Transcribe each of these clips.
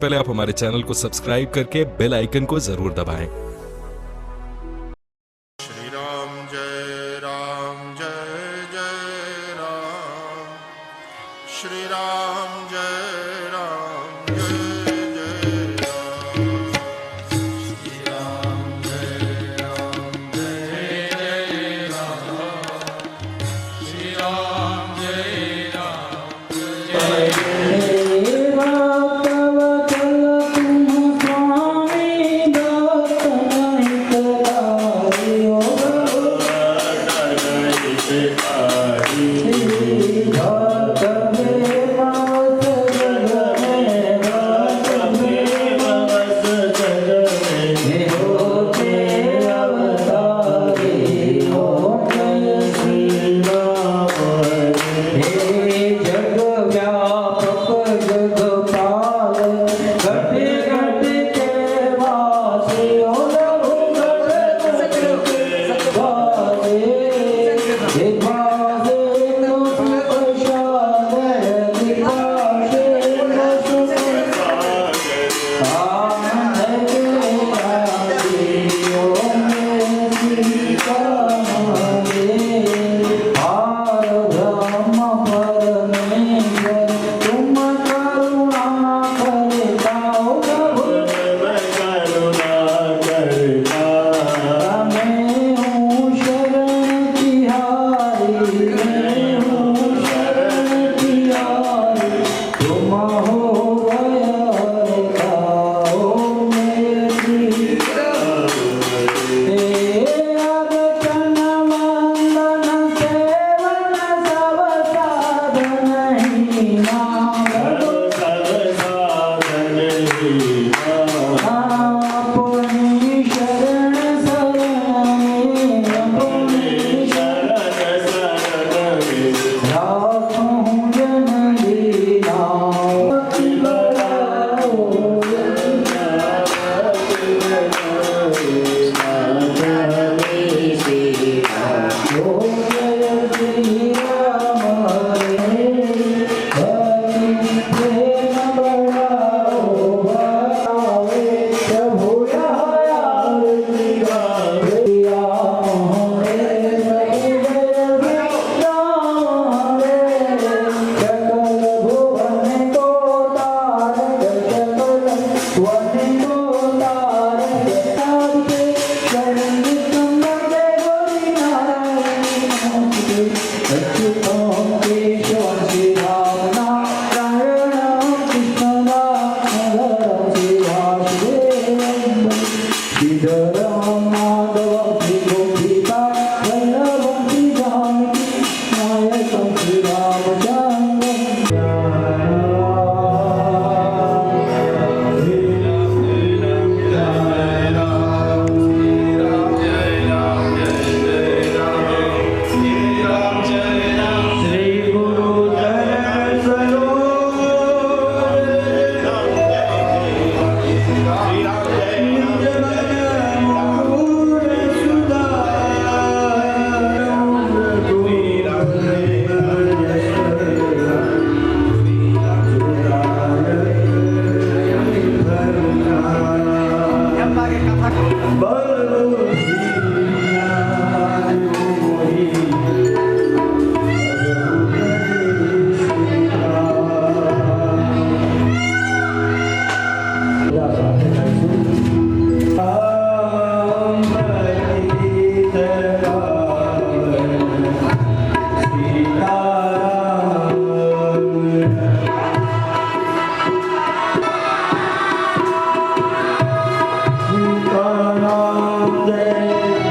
पहले आप हमारे चैनल को सब्सक्राइब करके बेल आइकन को जरूर दबाएं। श्री राम जय जय राम, श्री राम जय राम जय जय राम, श्री राम जय राम, श्री राम जय राम Jai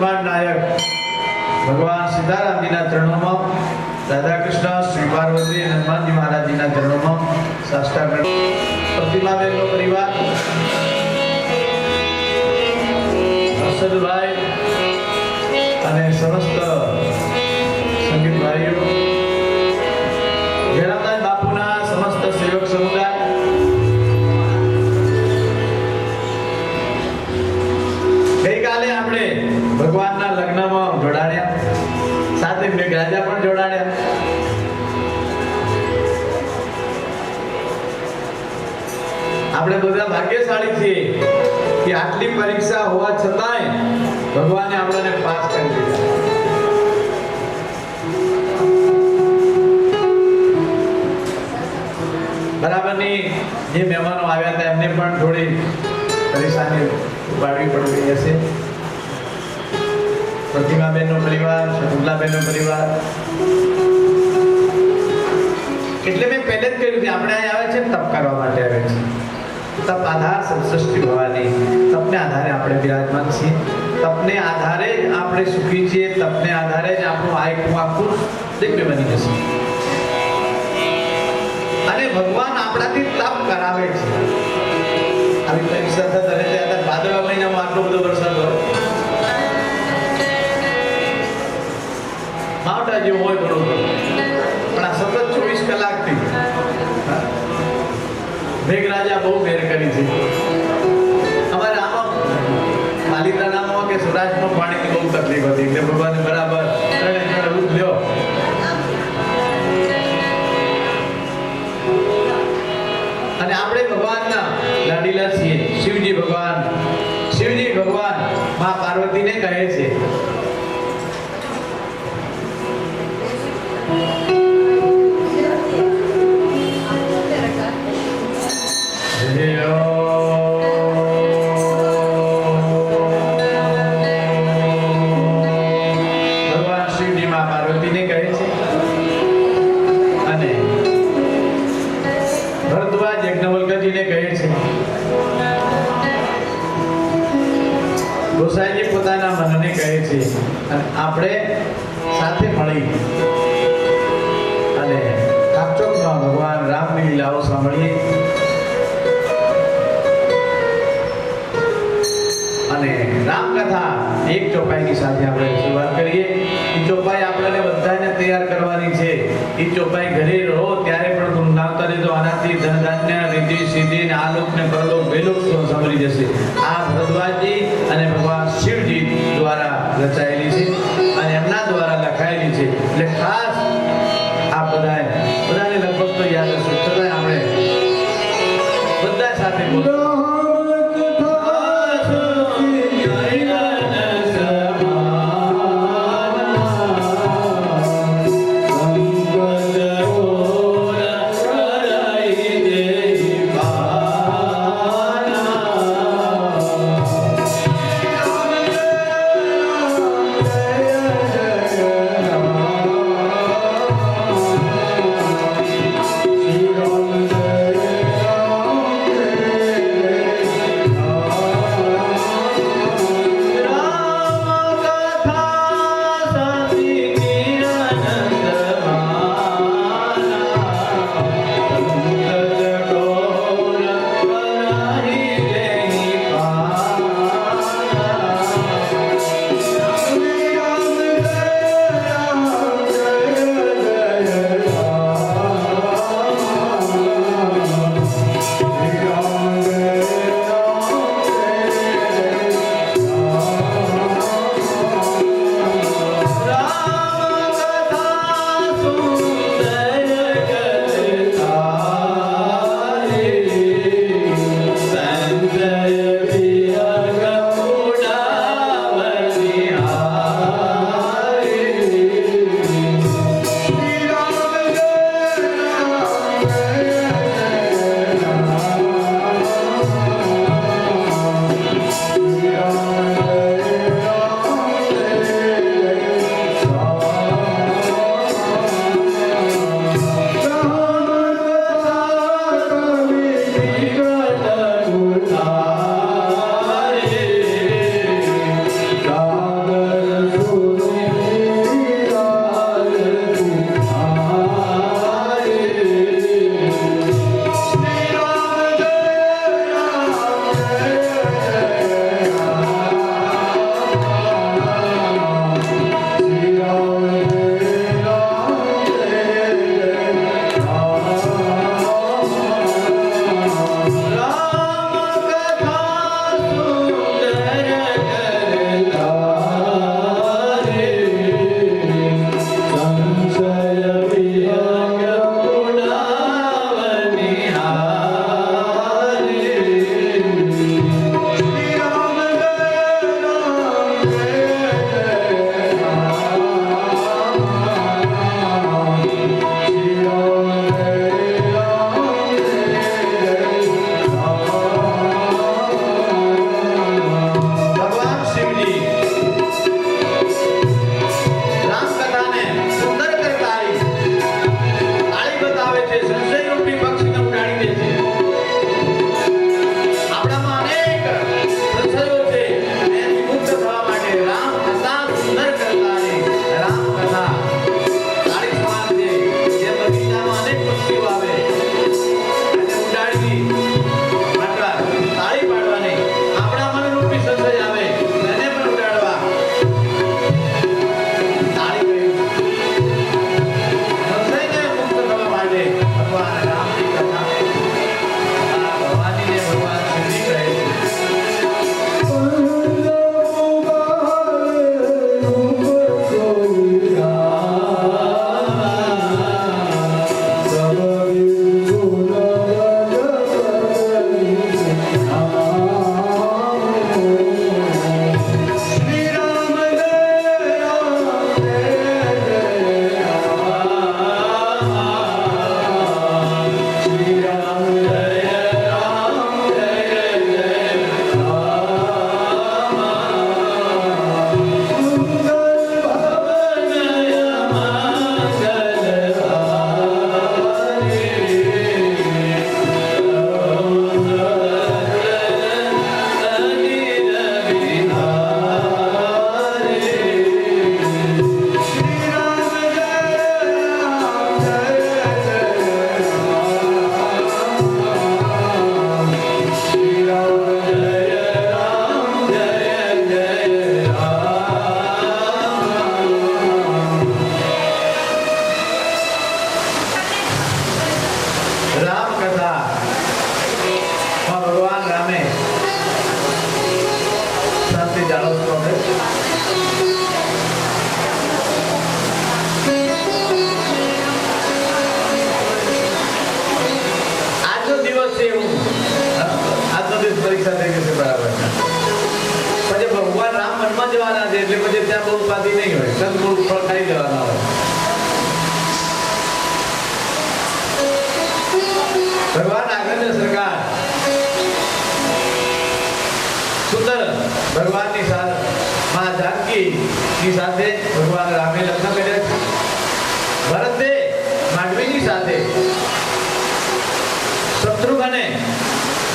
બ્રહ્માંડ નાયક ભગવાન સીતારામજીના ચરણોમાં, રાધા કૃષ્ણ, શ્રી પાર્વતી અને હનુમાનજી મહારાજજીના ચરણોમાં સાષ્ટાંગ પ્રતિમાબેનનો પરિવાર, હર્ષદભાઈ અને સમસ્ત સંગીત ભાઈઓ, જયરામદાસ બાપુના સમસ્ત સેવક સમુદાય, ગઈકાલે આપણે ભગવાનના લગ્નમાં જોડાડ્યા, સાથે મેઘરાજા પણ જોડાડ્યા. આપણે બધા ભાગ્યશાળી છીએ કે આટલી પરીક્ષા હોવા છતાંય ભગવાને આપણને પાસ કરી દીધા. બરાબરની જે મહેમાનો આવ્યા હતા એમને પણ થોડી પરેશાની ઉપાડવી પડતી હશે. પ્રતિમાબેનનો પરિવાર, શકુંતલાબેનનો પરિવાર, એટલે મેં પહેલે જ કહ્યું કે આપણે અહીં આવે છે તપ કરવા માટે આવે છે. તપ આધાર સૃષ્ટિ ભવાની, તપને આધારે આપણે બિરાજમાન છીએ, તપને આધારે જ આપણે સુખી છીએ, તપને આધારે જ આપણું આખું દિવ્ય બની જશે. અને ભગવાન આપણાથી તપ કરાવે છે. આવી પરીક્ષા થતા રહે ત્યારે ભાદરવા મહિનામાં આટલો બધો વરસાદ હોય, માવઠા જેવું હોય ઘણું, પણ આ સતત 24 કલાકથી મેઘરાજા બહુ મેર કરી છે. અમારે આમાં પાલિતાણામાં કે સૌરાષ્ટ્રમાં પાણીની બહુ તકલીફ હતી, એટલે ભગવાને બરાબર રૂપ લ્યો. અને આપણે ભગવાનના લાડીલા છીએ. શિવજી ભગવાન મા પાર્વતીને કહે છે ગોસાઈજી પોતાના મનને કહે છે. અને આપણે સાથે મળી અને કાપચોકમાં ભગવાન રામની લીલાઓ સાંભળીએ અને રામકથા એક ચોપાઈની સાથે આપણે શરૂઆત કરીએ. એ ચોપાઈ આપણને બધાને તૈયાર કરવાની છે. એ ચોપાઈ ઘરે રહો ત્યારે પણ ગુણગાવતા રહેજો. આનાથી ધન ધાન્ય રીતિ સિદ્ધિ ને આલોક ને પરલોક બેલોક સાંભળી જશે. આ ભરદ્વાજજી અને ભગવાન શિવજી દ્વારા રચાયેલી છે અને એમના દ્વારા લખાયેલી છે. એટલે ખાસ આ બધાને લગભગ તો યાદ હશે, છતાં આપણે બધા સાથે બોલો.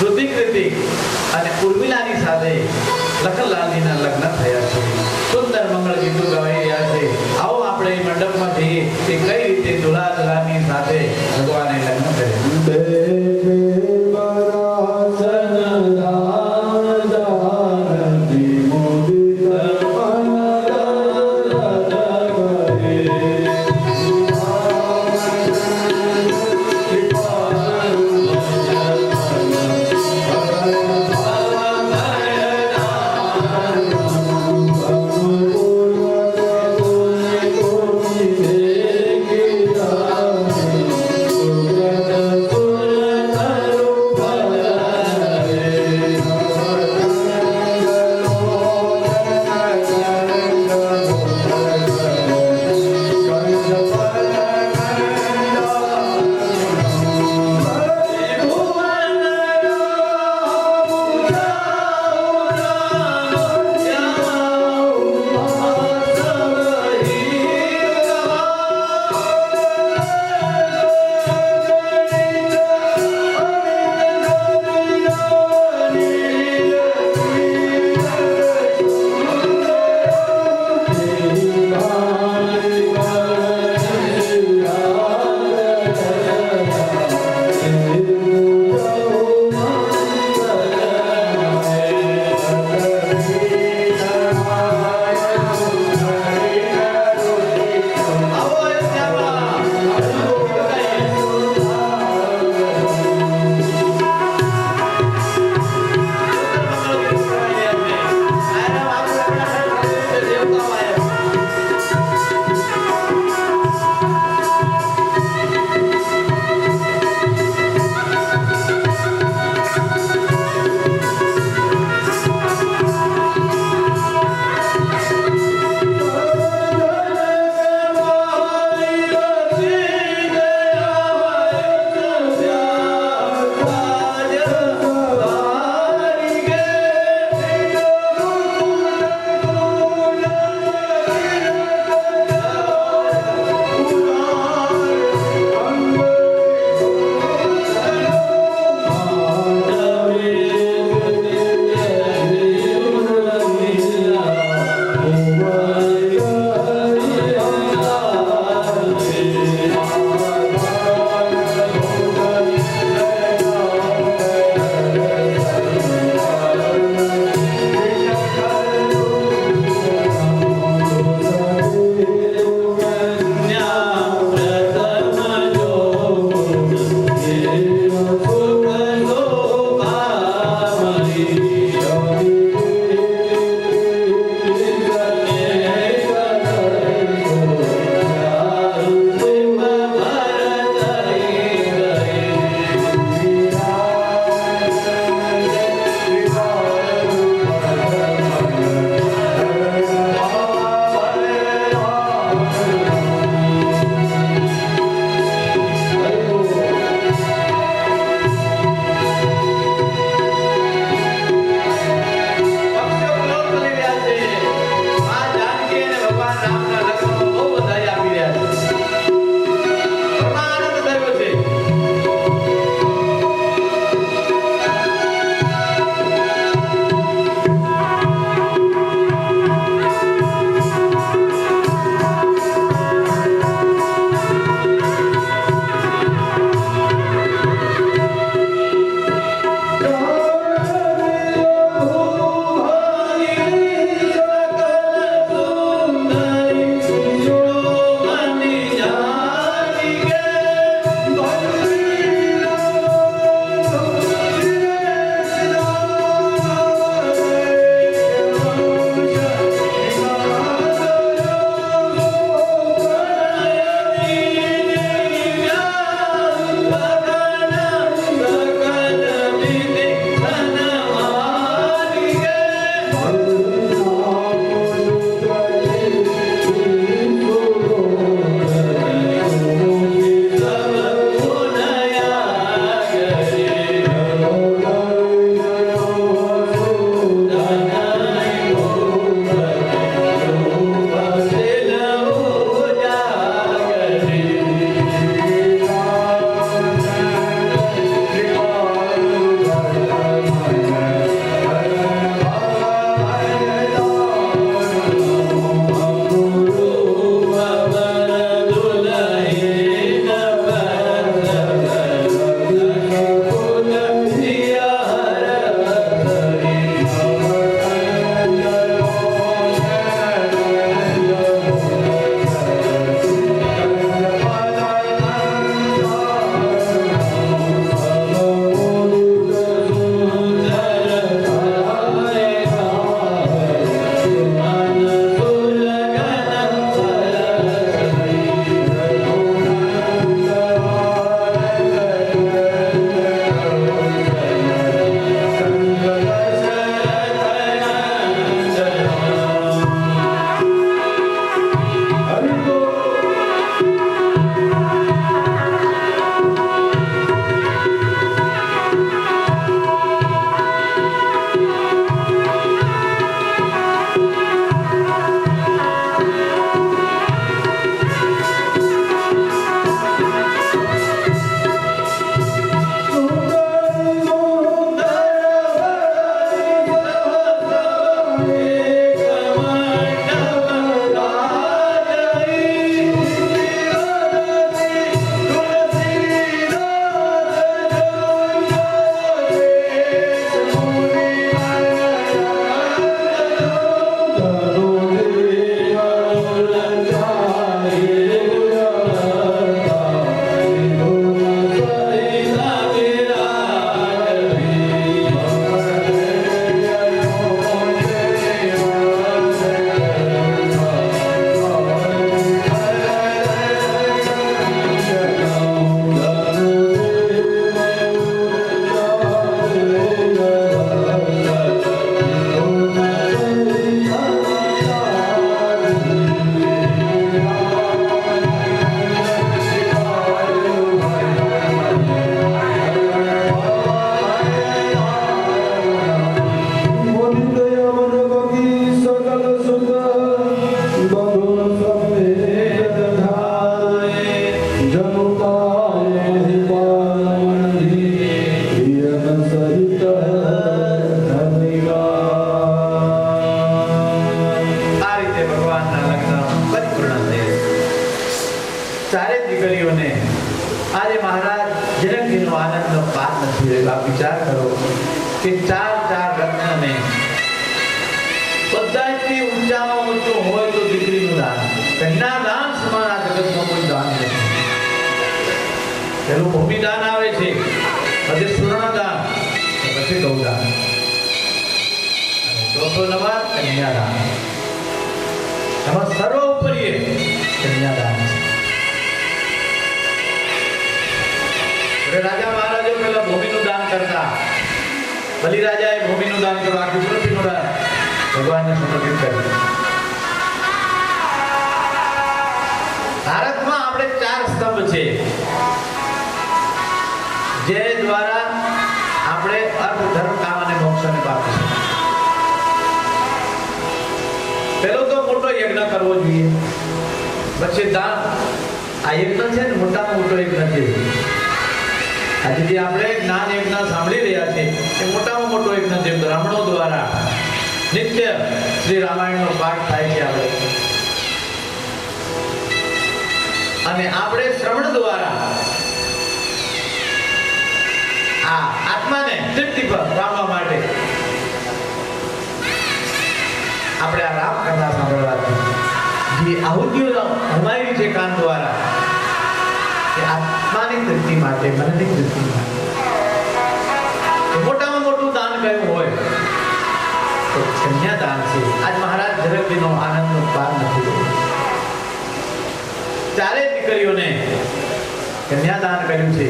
શ્રુતિ કૃતિક અને ઉર્મિલાની સાથે લખનલાલજીના લગ્ન થયા છે. સુંદર મંગળ ગીતો ગવાઈ રહ્યા છે. આવો આપણે એ મંડપમાં જઈએ કે કઈ રીતે દુલ્હા દુલ્હાની સાથે ભગવાને લગ્ન કર્યા. ચારે દીકરીઓને આજે મહારાજ જનકજીનો આનંદનો પાર નથી રહ્યો. આપ વિચાર કરો કે ચાર રત્નને બધાથી ઊંચામાં ઊંચું હોય તો દીકરીનું દાન. કન્યાદાન સમાન આ જગતમાં કોઈ દાન નથી. પેલું ભૂમિદાન આવે છે, પછી સુવર્ણદાન, પછી ગૌદાન, ચોથો નંબર કન્યાદાન. એમાં સર્વોપરી કન્યાદાન છે. રાજા મહારાજો પેલા ભૂમિનું દાન કરતા. બલિરાજાએ ભૂમિનું દાન કર્યું, આખી પૃથ્વીનું દાન ભગવાનને સમર્પિત કર્યું. ભારતમાં આપણે 4 સ્તંભ છે જે દ્વારા આપણે અર્થ, ધર્મ, કામ અને મોક્ષને પામીશું. પેલો તો મોટો યજ્ઞ કરવો જોઈએ, પછી દાન. આ યજ્ઞ છે ને મોટામાં મોટો યજ્ઞ છે. આજે જે આપણે જ્ઞાન યજ્ઞ સાંભળી રહ્યા છે એ મોટામાં મોટો યજ્ઞ છે. બ્રાહ્મણો દ્વારા નિત્ય શ્રી રામાયણનો પાઠ થાય છે આપણે, અને આપણે શ્રવણ દ્વારા આ આત્માને તૃપ્તિ પામવા માટે આપણે આ રામ કથા સાંભળવાથી જે આહુતિઓ હોમાવી છે કાન દ્વારા, એ આત્માની તૃપ્તિ માટે, મનની તૃપ્તિ માટે. મોટામાં મોટું દાન કયું હોય તો કન્યાદાન છે. આજ મહારાજ જનકજીનો આનંદનો પાર નથી રહ્યો. ચારે દીકરીઓને કન્યાદાન કર્યું છે.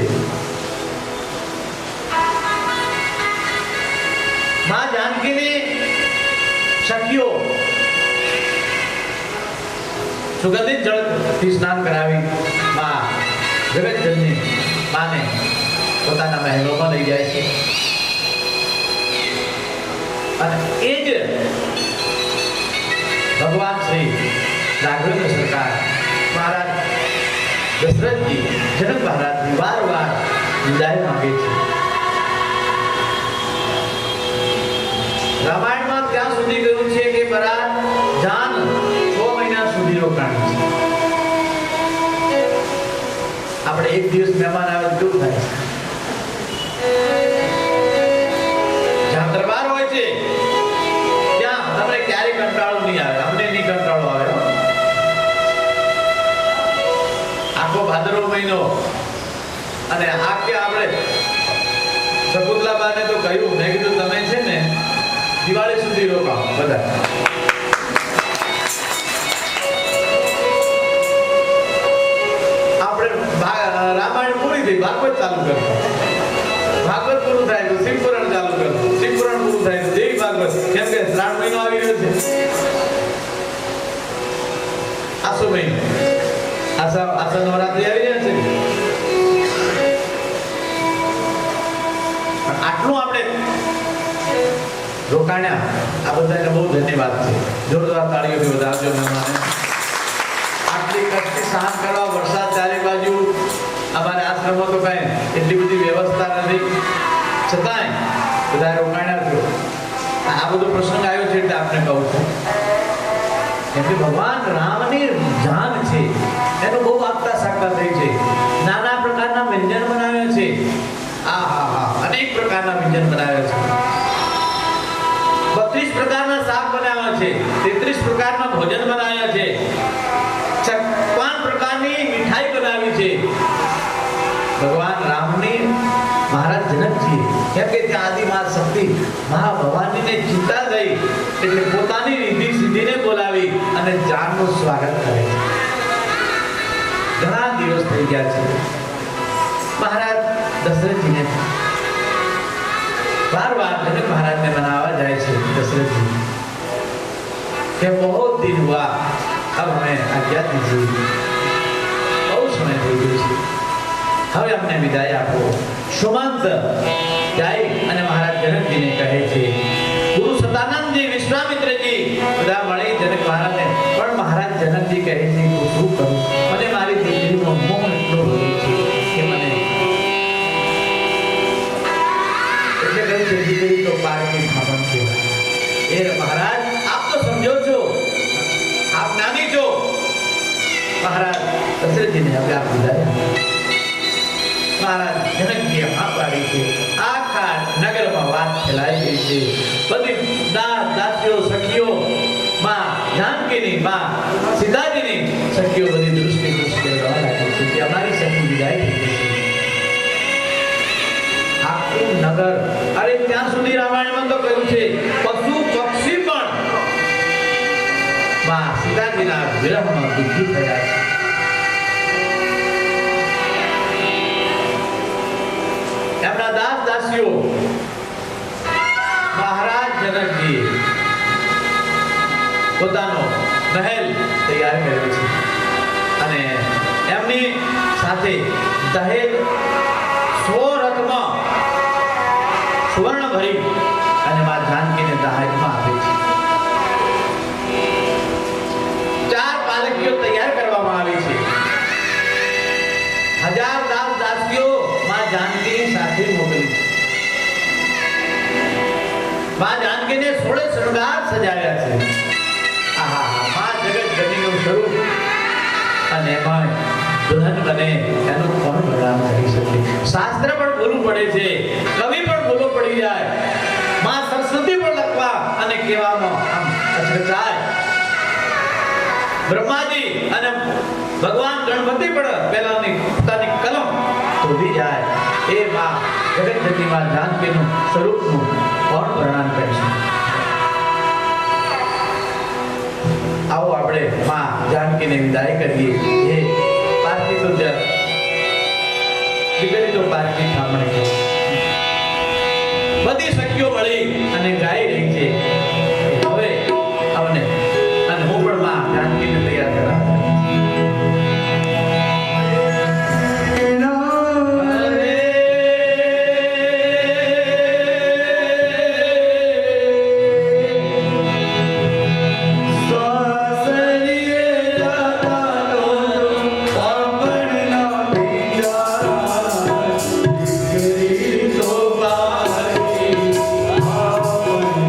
માં જાનકીની સખીઓ સુગંધિત જળથી સ્નાન કરાવી માં જગતજનની માને પોતાના મહેલોમાં લઈ જાય છે. અને એ જ ભગવાન શ્રી રાઘવેન્દ્ર સરકાર મહારાજ દશરથજી જનક મહારાજની વારંવાર વિદાય માંગે છે. રામાયણમાં ત્યાં સુધી કહ્યું છે કે બરાત જાન 6 મહિના સુધી રોકાણી છે. આપણે એક દિવસ મહેમાન આવે તો કેવું થાય? જ્યાં દરબાર હોય છે ત્યાં તમને ક્યારેય કંટાળો નહીં આવે. અમને નહીં કંટાળો આવે. આખો ભાદરવો મહિનો, અને આખે આપણે શકુંતલાબાને તો કહ્યું, મેં કીધું તમે છે ને દિવાળી સુધી રોકાઓ બધા. આપણે રામાયણ પૂરી થઈ, ભાગવત ચાલુ કરતા. ભાગવત પૂરું થાય તો શિવપુરાણ ચાલુ કરતું. શિવપુરાણ પૂરું થાય તો દેવી ભાગવત. કેમ કે શ્રાવણ મહિનો આવી રહ્યો છે, આસો મહિનો, આસો નવરાત્રી આવી રહ્યા છે. આટલું આપણે રોકાણ્યા, આ બધાને બહુ ધન્યવાદ છે. જોરદાર તાળીઓથી વધાવજો મહેમાને. આટલી કષ્ટી સહન કરવા, વરસાદ ચારે બાજુ, અમારે આશ્રમમાં તો કઈ એટલી બધી વ્યવસ્થા નથી, છતાંય બધા રોકાણ્યા છો. આ બધો પ્રસંગ આવ્યો છે એટલે આપણે કહું છું. કેમ કે ભગવાન રામની જાન છે, એનું બહુ આપતા સાકાર થઈ છે. નાના પ્રકારના વ્યંજન બનાવ્યા છે. અનેક પ્રકારના વ્યંજન બનાવ્યા છે. 32 પ્રકારના શાક બનાવ્યા છે. 33 પ્રકારના ભોજન બનાવ્યા છે. 56 પ્રકારની મીઠાઈ બનાવી છે. ભગવાન રામની મહારાજ જનકજી, કેમ કે ત્યાં આદિમાત શક્તિ મહાભવાનીને ચિંતા થઈ એટલે પોતાની રીતિ સિદ્ધિને બોલાવી અને જાનનું સ્વાગત કરે છે. ઘણા દિવસ થઈ ગયા છે. મહારાજ દશરથજીને बार-बार जनक महाराज ने मनावा जाए છે दशरथ जी કે बहुत दिन हुआ, अब हमें आज्ञा दीजिए, बहुत समय થઈ ગયો છે, હવે અમને વિદાય આપો. સુમંત જાય અને મહારાજ જનકજીને કહે છે, ગુરુ સદાનંદજી, વિશ્વામિત્રજી બધા મળી જનક મહારાજને. પણ મહારાજ જનકજી કહે છે કે શું કરું, મને મારી દીકરીનો મોહ એટલો બધો છે કે મને દીકરી તો પારકી ખામણ છે. એ મહારાજ આપ તો સમજો છો, આપ નાની છો મહારાજ. દશરથજીને હવે આ બુલાયા. મહારાજ જનકજીએ હા પાડી છે. આખા નગરમાં વાત ફેલાઈ ગઈ છે. બધી દાસીઓ સખીઓ માં જાનકીની માં સીતાજીની સખીઓ બધી દૃષ્ટિ કરવા લાગી છે કે અમારી સખી વિદાય થઈ ગઈ છે. આખું નગર, અરે ત્યાં સુધી રામાયણમાં તો કહ્યું છે પશુ પક્ષી પણ માં સીતાજીના વિરહમાં દુઃખી થયા છે. એમના દાસ દાસીઓ મહારાજ જનકજી પોતાનો મહેલ તૈયાર કર્યો છે અને એમની સાથે દહેજ 100 રથમાં સુવર્ણ ભરી અને મા જાનકીને દહેજમાં આપે છે. 4 પાલકીઓ તૈયાર કરવામાં આવી છે. 1000 દાસ દાસીઓ મા જાનકીની સાથે મોકલી છે. મા જાનકીને 16 શૃંગાર સજાવ્યા છે. આહા, મા જગતજનીનું સ્વરૂપ અને એમાં દુલ્હન બને એનું કોણ વર્ણન કરી શકે? શાસ્ત્ર પણ બોલવું પડે છે, કવિ પણ બોલવો પડી જાય, મા સરસ્વતી પણ લખવા અને કહેવામાં આમ અચરચાય. બ્રહ્માજી અને ભગવાન ગણપતિ પણ પહેલાની પોતાની કલમ શોધી જાય. એ મા જગતજનની મા જાનકીનું સ્વરૂપનું કોણ વર્ણન કરી શકે? આવો આપણે માં જાનકીને વિદાય કરીએ. હે પારકી તો જર દીકરી તો પારકી થામણે બધી સખીઓ મળી અને ગાઈ રહી છે. હવે આવને અને હું પણ માં જાનકીને તૈયાર કરા. Thank you.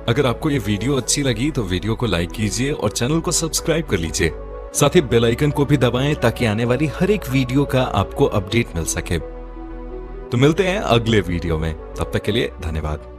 अगर आपको ये वीडियो अच्छी लगी तो वीडियो को लाइक कीजिए और चैनल को सब्सक्राइब कर लीजिए। साथ ही बेल आइकन को भी दबाएं ताकि आने वाली हर एक वीडियो का आपको अपडेट मिल सके। तो मिलते हैं अगले वीडियो में, तब तक के लिए धन्यवाद।